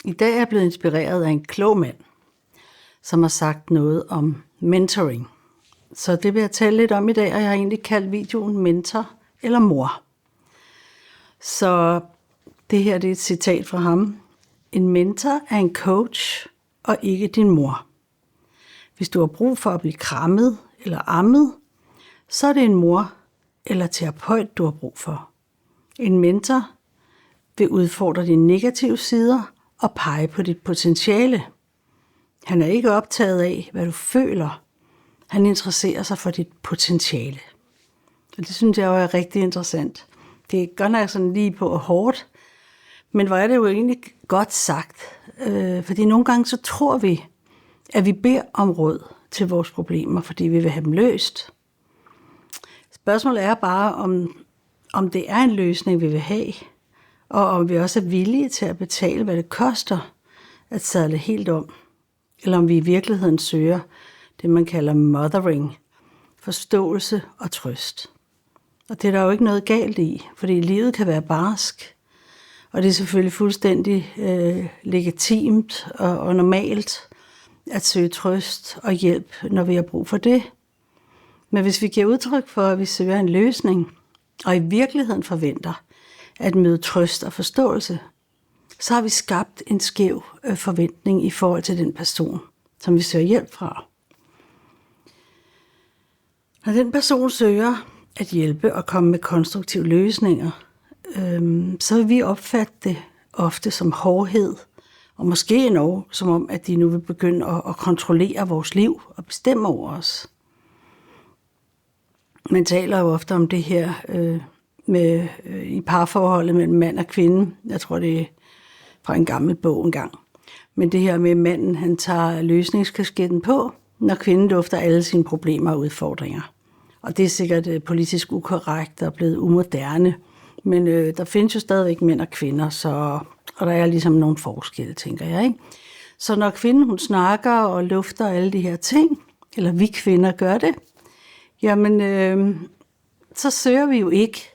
I dag er jeg blevet inspireret af en klog mand, som har sagt noget om mentoring. Så det vil jeg tale lidt om i dag, og jeg har egentlig kaldt videoen mentor eller mor. Så det her det er et citat fra ham. En mentor er en coach og ikke din mor. Hvis du har brug for at blive krammet eller ammet, så er det en mor eller terapeut, du har brug for. En mentor vil udfordre dine negative sider og pege på dit potentiale. Han er ikke optaget af, hvad du føler. Han interesserer sig for dit potentiale. Og det synes jeg jo er rigtig interessant. Det er godt nok sådan lige på og hårdt, men hvor er det jo egentlig godt sagt. Fordi nogle gange så tror vi, at vi beder om råd til vores problemer, fordi vi vil have dem løst. Spørgsmålet er bare, om det er en løsning, vi vil have, og om vi også er villige til at betale, hvad det koster at sadle helt om. Eller om vi i virkeligheden søger det, man kalder mothering, forståelse og trøst. Og det er der jo ikke noget galt i, fordi livet kan være barsk, og det er selvfølgelig fuldstændig legitimt og normalt at søge trøst og hjælp, når vi har brug for det. Men hvis vi giver udtryk for, at vi søger en løsning, og i virkeligheden forventer at møde trøst og forståelse, så har vi skabt en skæv forventning i forhold til den person, som vi søger hjælp fra. Når den person søger at hjælpe og komme med konstruktive løsninger, så vil vi opfatte det ofte som hårdhed, og måske endnu som om, at de nu vil begynde at kontrollere vores liv og bestemme over os. Man taler jo ofte om det her i parforholdet mellem mand og kvinde. Jeg tror, det er fra en gammel bog engang. Men det her med, at manden han tager løsningskasketten på, når kvinden lufter alle sine problemer og udfordringer. Og det er sikkert politisk ukorrekt og blevet umoderne. Men der findes jo stadigvæk mænd og kvinder, og der er ligesom nogle forskelle, tænker jeg. Ikke? Så når kvinden hun snakker og lufter alle de her ting, eller vi kvinder gør det, jamen så søger vi jo ikke,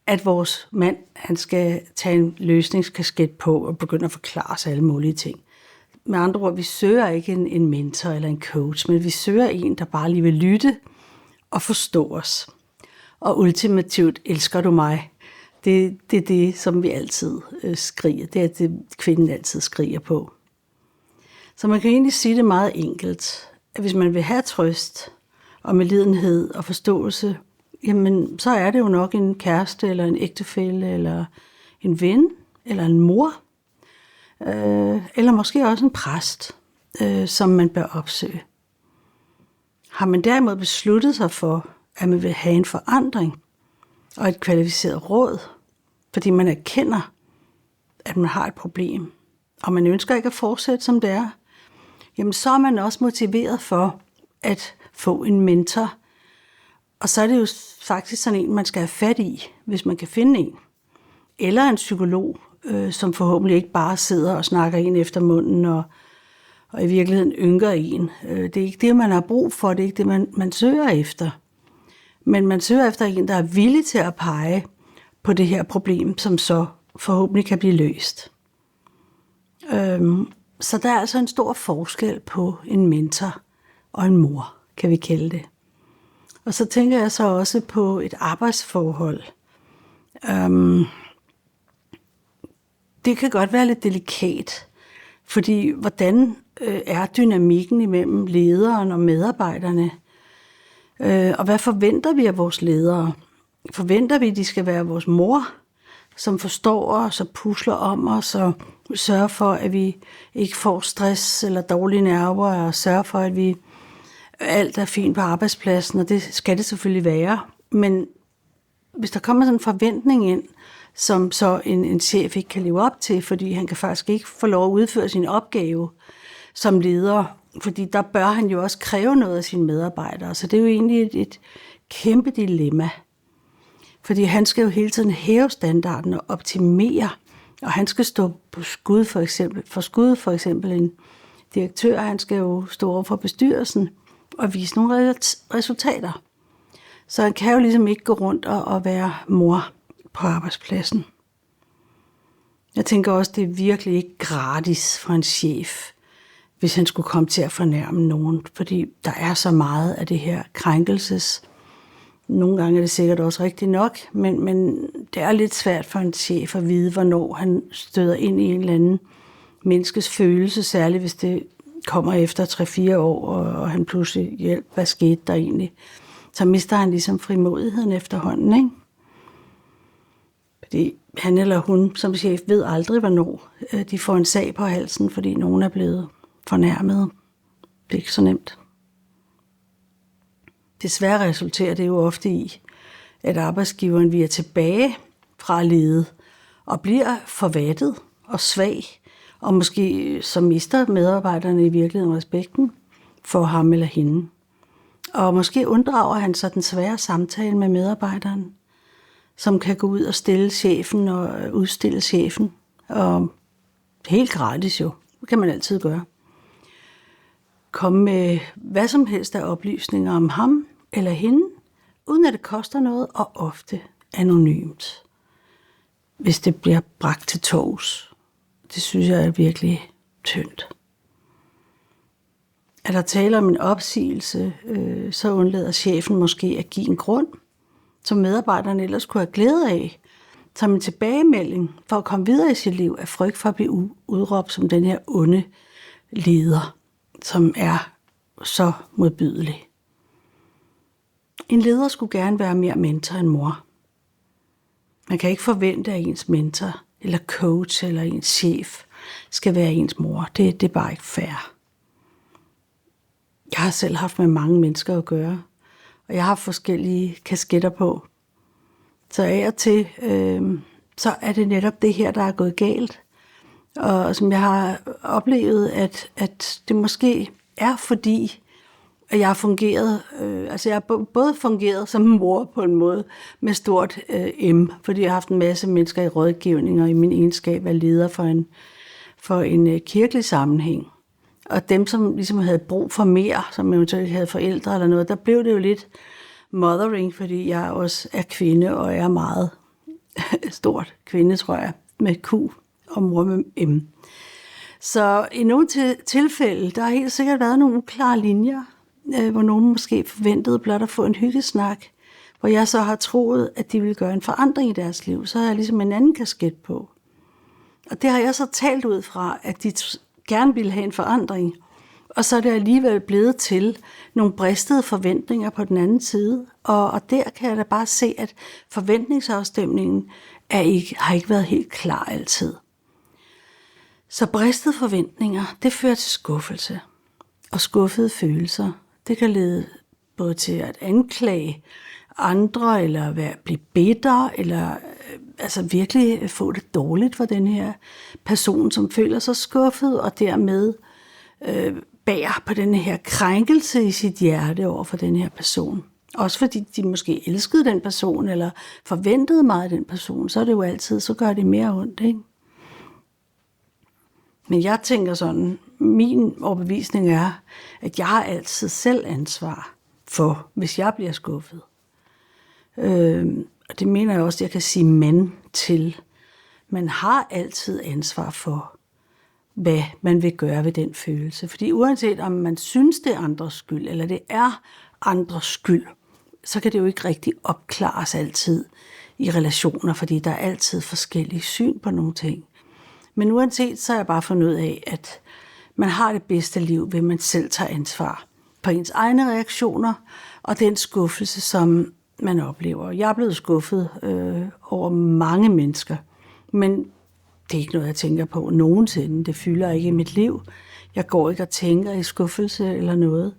at vores mand han skal tage en løsningskasket på og begynde at forklare os alle mulige ting. Med andre ord, vi søger ikke en mentor eller en coach, men vi søger en, der bare lige vil lytte og forstå os. Og ultimativt elsker du mig. Det er det, som vi altid skriger. Det er det, kvinden altid skriger på. Så man kan egentlig sige det meget enkelt, at hvis man vil have trøst og medlidenhed og forståelse, jamen så er det jo nok en kæreste eller en ægtefælle eller en ven eller en mor, eller måske også en præst, som man bør opsøge. Har man derimod besluttet sig for, at man vil have en forandring og et kvalificeret råd, fordi man erkender, at man har et problem, og man ønsker ikke at fortsætte som det er, jamen så er man også motiveret for at få en mentor. Og så er det jo faktisk sådan en, man skal have fat i, hvis man kan finde en. Eller en psykolog, som forhåbentlig ikke bare sidder og snakker en efter munden og i virkeligheden ynker en. Det er ikke det, man har brug for, det er ikke det, man søger efter. Men man søger efter en, der er villig til at pege på det her problem, som så forhåbentlig kan blive løst. Så der er altså en stor forskel på en mentor og en mor, kan vi kalde det. Og så tænker jeg så også på et arbejdsforhold. Det kan godt være lidt delikat, fordi hvordan er dynamikken imellem lederen og medarbejderne? Og hvad forventer vi af vores ledere? Forventer vi, at de skal være vores mor, som forstår os og pusler om os og sørger for, at vi ikke får stress eller dårlige nerver, og sørger for, at vi alt er fint på arbejdspladsen, og det skal det selvfølgelig være. Men hvis der kommer sådan en forventning ind, som så en chef ikke kan leve op til, fordi han kan faktisk ikke få lov at udføre sin opgave som leder, fordi der bør han jo også kræve noget af sine medarbejdere. Så det er jo egentlig et kæmpe dilemma. Fordi han skal jo hele tiden hæve standarden og optimere, og han skal stå på skud for eksempel en direktør, han skal jo stå over for bestyrelsen og vise nogle resultater. Så han kan jo ligesom ikke gå rundt og være mor på arbejdspladsen. Jeg tænker også, det er virkelig ikke gratis for en chef, hvis han skulle komme til at fornærme nogen, fordi der er så meget af det her krænkelses. Nogle gange er det sikkert også rigtigt nok, men det er lidt svært for en chef at vide, hvornår han støder ind i en eller anden menneskes følelse, særligt hvis det kommer efter 3-4 år, og han pludselig hjælp, hvad skete der egentlig? Så mister han ligesom frimodigheden efterhånden, ikke? Fordi han eller hun som chef ved aldrig, hvornår de får en sag på halsen, fordi nogen er blevet fornærmet. Det er ikke så nemt. Desværre resulterer det jo ofte i, at arbejdsgiveren viger tilbage fra ledet og bliver forvattet og svag, og måske så mister medarbejderne i virkeligheden respekten for ham eller hende. Og måske unddrager han sig den svære samtale med medarbejderen, som kan gå ud og stille chefen og udstille chefen. Og helt gratis jo, det kan man altid gøre. Komme med hvad som helst af oplysninger om ham eller hende, uden at det koster noget, og ofte anonymt, hvis det bliver bragt til torvs. Det synes jeg er virkelig tyndt. Er der tale om en opsigelse, så undlader chefen måske at give en grund, som medarbejderne ellers kunne have glæde af, som en tilbagemelding for at komme videre i sit liv af frygt for at blive udråbt som den her onde leder, som er så modbydelig. En leder skulle gerne være mere mentor end mor. Man kan ikke forvente, at ens mentor, eller coach, eller ens chef skal være ens mor. Det er bare ikke fair. Jeg har selv haft med mange mennesker at gøre, og jeg har forskellige kasketter på. Så af og til, så er det netop det her, der er gået galt. Og som jeg har oplevet, at det måske er fordi, at jeg har fungeret, jeg har både fungeret som mor på en måde med stort M, fordi jeg har haft en masse mennesker i rådgivning og i min egenskab af leder for en kirkelig sammenhæng. Og dem, som ligesom havde brug for mere, som eventuelt havde forældre eller noget, der blev det jo lidt mothering, fordi jeg også er kvinde og er meget stort kvinde, tror jeg, med Q og mor med M. Så i nogle tilfælde, der har helt sikkert været nogle uklare linjer, hvor nogen måske forventede blot at få en hyggesnak, hvor jeg så har troet, at de ville gøre en forandring i deres liv. Så har jeg ligesom en anden kasket på. Og det har jeg så talt ud fra, at de gerne ville have en forandring. Og så er det alligevel blevet til nogle bristede forventninger på den anden side. Og der kan jeg da bare se, at forventningsafstemningen har ikke været helt klar altid. Så bristede forventninger, det fører til skuffelse. Og skuffede følelser, det kan lede både til at anklage andre, eller blive bitter, eller virkelig få det dårligt for den her person, som føler sig skuffet, og dermed bærer på den her krænkelse i sit hjerte over for den her person. Også fordi de måske elskede den person, eller forventede meget af den person, så er det jo altid, så gør det mere ondt, ikke? Men jeg tænker sådan, min overbevisning er, at jeg har altid selv ansvar for, hvis jeg bliver skuffet. Og det mener jeg også, at jeg kan sige men til. Man har altid ansvar for, hvad man vil gøre ved den følelse. Fordi uanset om man synes, det er andres skyld, eller det er andres skyld, så kan det jo ikke rigtig opklares altid i relationer, fordi der er altid forskellige syn på nogle ting. Men uanset, så er jeg bare fundet ud af, at man har det bedste liv, ved man selv tager ansvar på ens egne reaktioner og den skuffelse, som man oplever. Jeg er blevet skuffet over mange mennesker, men det er ikke noget, jeg tænker på nogensinde. Det fylder ikke i mit liv. Jeg går ikke og tænker i skuffelse eller noget,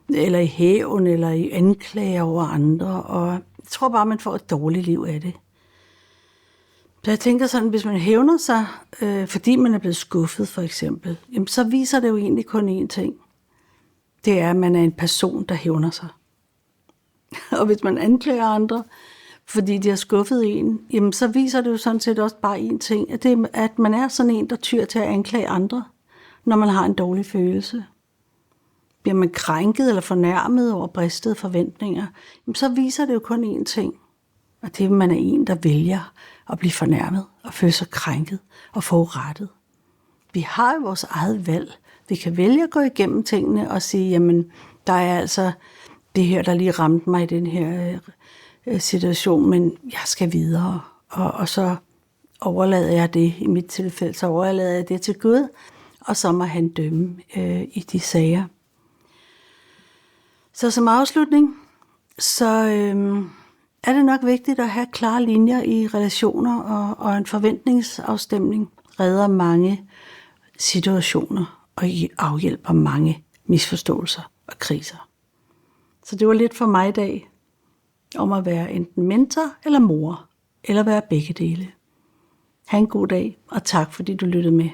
eller i hævn, eller i anklager over andre, og jeg tror bare, man får et dårligt liv af det. Så jeg tænker sådan, hvis man hævner sig, fordi man er blevet skuffet for eksempel, jamen, så viser det jo egentlig kun én ting. Det er, at man er en person, der hævner sig. Og hvis man anklager andre, fordi de har skuffet en, jamen, så viser det jo sådan set også bare én ting, at man er sådan en, der tyr til at anklage andre, når man har en dårlig følelse. Bliver man krænket eller fornærmet over bristede forventninger, jamen, så viser det jo kun én ting. Og det er, at man er en, der vælger at blive fornærmet og føle sig krænket og forurettet. Vi har jo vores eget valg. Vi kan vælge at gå igennem tingene og sige, jamen, der er altså det her, der lige ramte mig i den her situation, men jeg skal videre. Og så overlader jeg det, i mit tilfælde, så overlader jeg det til Gud, og så må han dømme i de sager. Så som afslutning, så er det nok vigtigt at have klare linjer i relationer, og en forventningsafstemning redder mange situationer og afhjælper mange misforståelser og kriser. Så det var lidt for mig i dag om at være enten mentor eller mor, eller være begge dele. Ha' en god dag, og tak fordi du lyttede med.